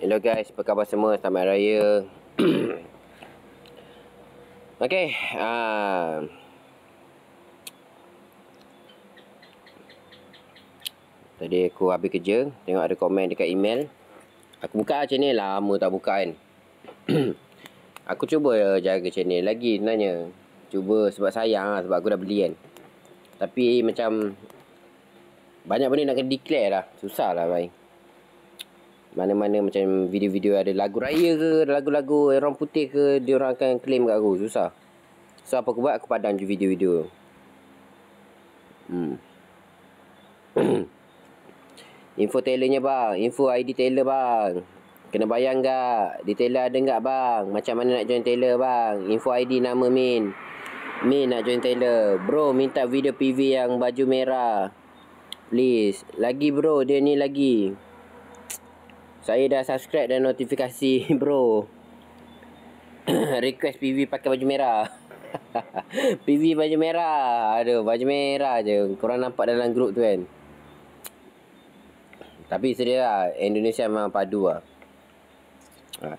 Hello guys, apa khabar semua? Selamat Hari Raya. Okay, tadi aku habis kerja, tengok ada komen dekat email. Aku buka channel, lama tak buka kan. Aku cuba jaga channel lagi sebenarnya. Cuba sebab sayang lah, sebab aku dah beli kan. Tapi macam banyak benda nak kena declare lah. Susah lah bhai. Mana-mana macam video-video ada lagu raya ke, ada lagu-lagu orang putih ke, dia orang akan claim kat aku. Susah. So apa aku buat, aku padam je video-video. Info tailornya bang, info ID tailor bang. Kena bayar enggak? Di tailor ada enggak bang? Macam mana nak join tailor bang? Info ID nama Min. Min nak join tailor. Bro minta video PV yang baju merah. Please. Lagi bro, dia ni lagi. Saya dah subscribe dan notifikasi bro. Request PV pakai baju merah. PV baju merah. Aduh, baju merah je. Korang nampak dalam grup tu kan. Tapi sedia lah, Indonesia memang padu lah.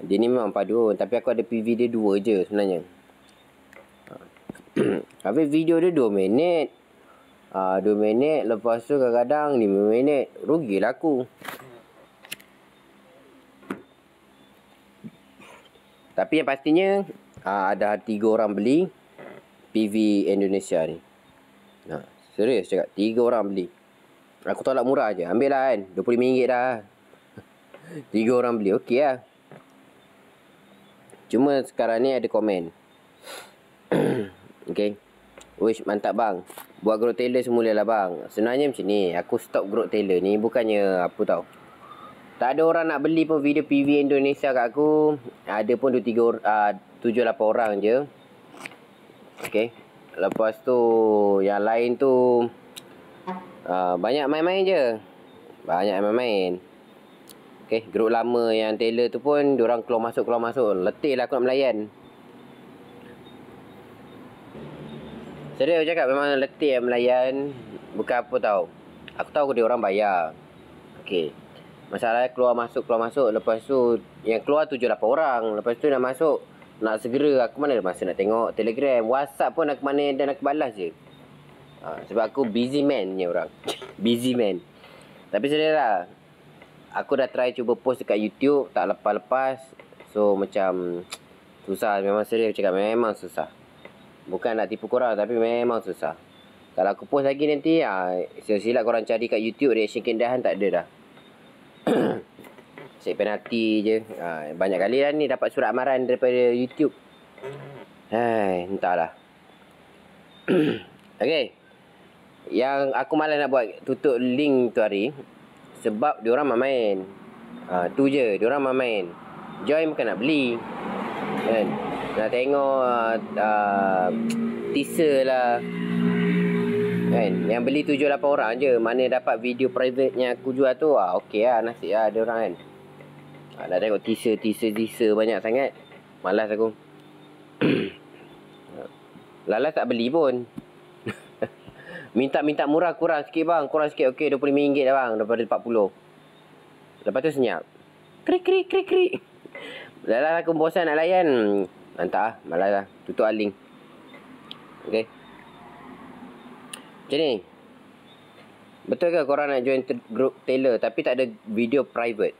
Dia ni memang padu. Tapi aku ada PV dia 2 je sebenarnya. Habis video dia 2 minit. 2 minit. Lepas tu kadang-kadang 5 minit. Rugilah aku. Tapi yang pastinya ada 3 orang beli PV Indonesia ni. Serius cakap, 3 orang beli. Aku tolak murah je. Ambil lah kan, RM25 dah. 3 orang beli, okey lah. Cuma sekarang ni ada komen. Okay. Wish mantap bang. Buat grup tailor semula lah bang. Sebenarnya macam ni, aku stop grup tailor ni bukannya apa tau. Tak ada orang nak beli pun video PV Indonesia kat aku. Ada pun 7-8 orang je. Okay. Lepas tu yang lain tu banyak main-main je. Banyak main-main. Okay. Grup lama yang tailor tu pun diorang keluar masuk. Letih lah aku nak melayan. Serius cakap, memang letih melayan. Bukan apa tau. Aku tahu dia orang bayar. Okay. Masalahnya keluar masuk. Lepas tu yang keluar 7-8 orang. Lepas tu nak masuk, nak segera. Aku mana ada masa nak tengok Telegram, WhatsApp pun aku mana dan aku balas je. Sebab aku busy man ni orang. Busy man. Tapi serius lah, aku dah try cuba post dekat YouTube, tak lepas-lepas. So macam susah. Memang serius cakap, memang susah. Bukan nak tipu korang, tapi memang susah. Kalau aku post lagi nanti, silap korang cari kat YouTube reaction keindahan, tak ada dah. Set penalti je. Banyak kali dah ni dapat surat amaran daripada YouTube. Entahlah. Okay. Yang aku malas nak buat tutup link tu hari, sebab diorang main. Tu je, diorang main. Join bukan nak beli kan. Nak tengok teaser lah kan. Yang beli 7-8 orang je. Mana dapat video private yang aku jual tu, okey lah, nasib lah ada orang kan. Nak tengok teaser banyak sangat, malas aku. Lalas tak beli pun. Minta murah, kurang sikit bang. Kurang sikit, okey RM25 dah bang, daripada 40. Lepas tu senyap. Krik. Lalas aku bosan nak layan. Hantar lah, malas lah. Tutup link. Okay. Macam ni. Betul ke korang nak join group tailor tapi tak ada video private?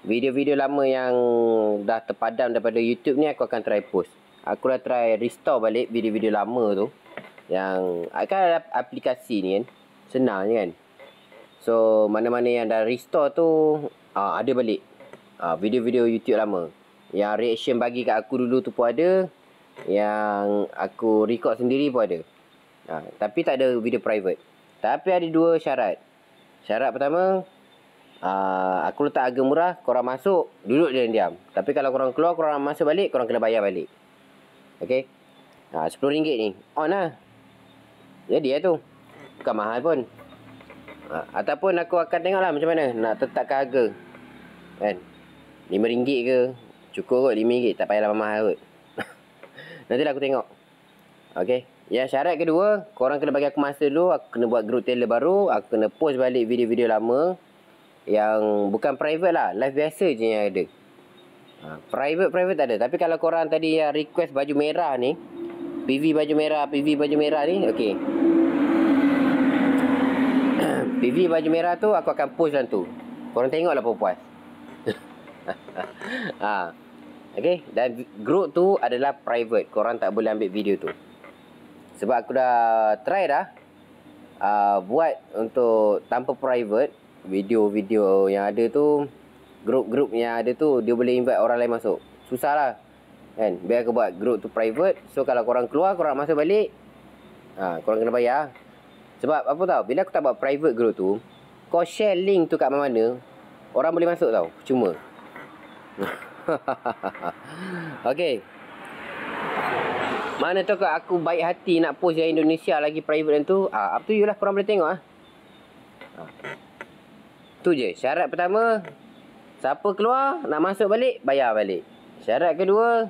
Video-video lama yang dah terpadam daripada YouTube ni aku akan try post. Aku dah try restore balik video-video lama tu. Yang kan ada aplikasi ni kan, senang je kan. So mana-mana yang dah restore tu ada balik video-video YouTube lama. Yang reaction bagi kat aku dulu tu pun ada. Yang aku record sendiri pun ada. Tapi tak ada video private. Tapi ada 2 syarat. Syarat pertama, aku letak harga murah, korang masuk, duduk je diam. Tapi kalau korang keluar, korang masuk balik, korang kena bayar balik. Okay. RM10 ni. On lah. Jadi lah tu. Bukan mahal pun. Ataupun aku akan tengok lah macam mana nak tetapkan harga. Kan. RM5 ke. Cukup kot RM5. Tak payah mahal kot. Nantilah aku tengok. Okay. Yang syarat kedua, korang kena bagi aku masa dulu. Aku kena buat group tailor baru. Aku kena post balik video-video lama. yang bukan private lah, live biasa je yang ada. Private tak ada. Tapi kalau korang tadi yang request baju merah ni, PV baju merah ni, okey. PV baju merah tu aku akan post dalam tu. Korang tengoklah puas. Okey, dan group tu adalah private. Korang tak boleh ambil video tu. Sebab aku dah try dah buat untuk tanpa private. Video-video yang ada tu, grup-grup yang ada tu, dia boleh invite orang lain masuk. Susah lah kan. Biar aku buat group tu private. So kalau korang keluar, korang masuk balik, korang kena bayar. Sebab apa tau, bila aku tak buat private group tu, kau share link tu kat mana-mana, orang boleh masuk tau. Cuma okay, mana tu aku baik hati nak post yang Indonesia lagi private dan tu. Up to you lah, korang boleh tengok tu je. Syarat pertama, siapa keluar nak masuk balik, bayar balik. Syarat kedua,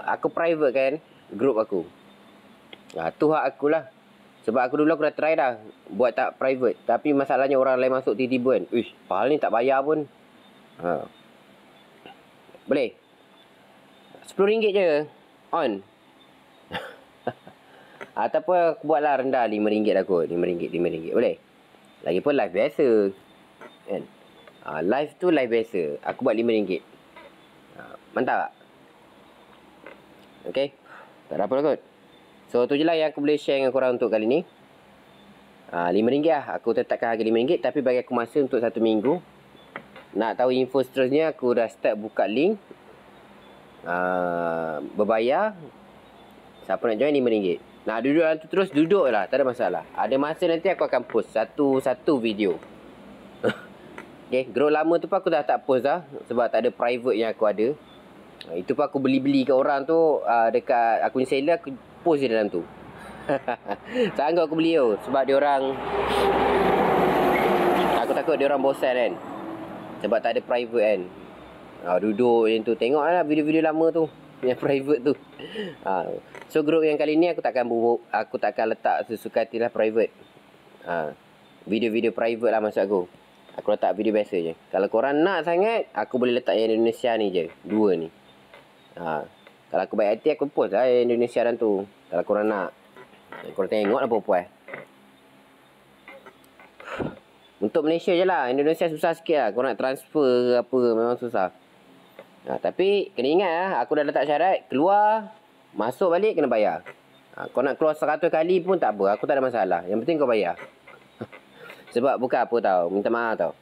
aku private kan group aku. Tu hak aku lah. Sebab aku dulu aku dah try dah buat tak private. Tapi masalahnya orang lain masuk tiba-tiba kan. Uish, padahal ni tak bayar pun. Boleh RM10 je on. Ataupun aku buatlah rendah RM5 lah kot. RM5 boleh. Lagipun live biasa kan. Live tu live biasa. Aku buat RM5. Mantap tak? Okay, tak ada apa kot. So tu je lah yang aku boleh share dengan korang untuk kali ni. RM5 lah. Aku tetapkan harga RM5. Tapi bagi aku masa untuk 1 minggu. Nak tahu info seterusnya, aku dah start buka link. Berbayar. Siapa nak join RM5. Nak duduk dalam tu terus, duduk lah. Tak ada masalah. Ada masa nanti aku akan post satu video. Okay, group lama tu pun aku dah tak post dah. Sebab tak ada private yang aku ada. Itu pun aku beli-beli ke orang tu. Dekat akun seller, aku post je dalam tu. Sanggup aku beli tu. Sebab diorang, aku takut diorang bosan kan. Sebab tak ada private kan. Duduk macam tu. Tengok lah video-video lama tu, yang private tu. So group yang kali ni aku takkan letak sesuka hatilah private. Video-video private lah maksud aku. Aku letak video biasa je. Kalau korang nak sangat, aku boleh letak yang Indonesia ni je. 2 ni. Kalau aku baik hati, aku post lah yang Indonesia dan tu. Kalau korang nak, korang tengok lah puas. Untuk Malaysia je lah. Indonesia susah sikit lah. Korang nak transfer ke apa, memang susah. Tapi kena ingat lah, aku dah letak syarat. Keluar, masuk balik kena bayar. Kau nak keluar 100 kali pun tak apa. Aku tak ada masalah. Yang penting kau bayar. Sebab bukan apa tau. Minta maaf tau.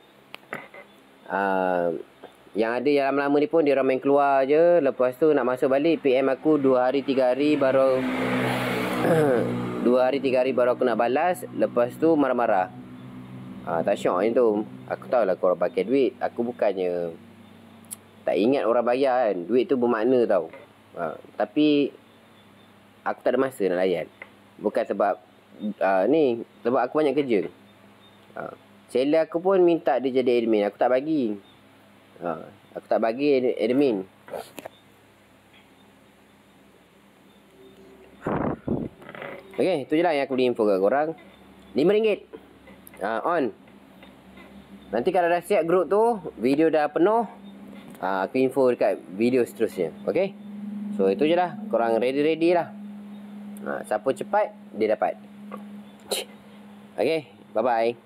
Yang ada yang lama-lama ni pun dia orang main keluar je. Lepas tu nak masuk balik, PM aku 2 hari 3 hari baru 2 hari 3 hari baru aku nak balas. Lepas tu marah-marah. Tak syok macam tu. Aku tahulah korang pakai duit. Aku bukannya tak ingat orang bayar kan. Duit tu bermakna tau. Tapi aku tak ada masa nak layan. Bukan sebab ni, sebab aku banyak kerja. Seller aku pun minta dia jadi admin. Aku tak bagi. Aku tak bagi admin. Okay, itu je lah yang aku boleh info kat korang. RM5 on. Nanti kalau dah siap group tu, video dah penuh, aku info dekat video seterusnya. Okay, so itu je lah. Korang ready lah. Siapa cepat, dia dapat. Okay, bye bye.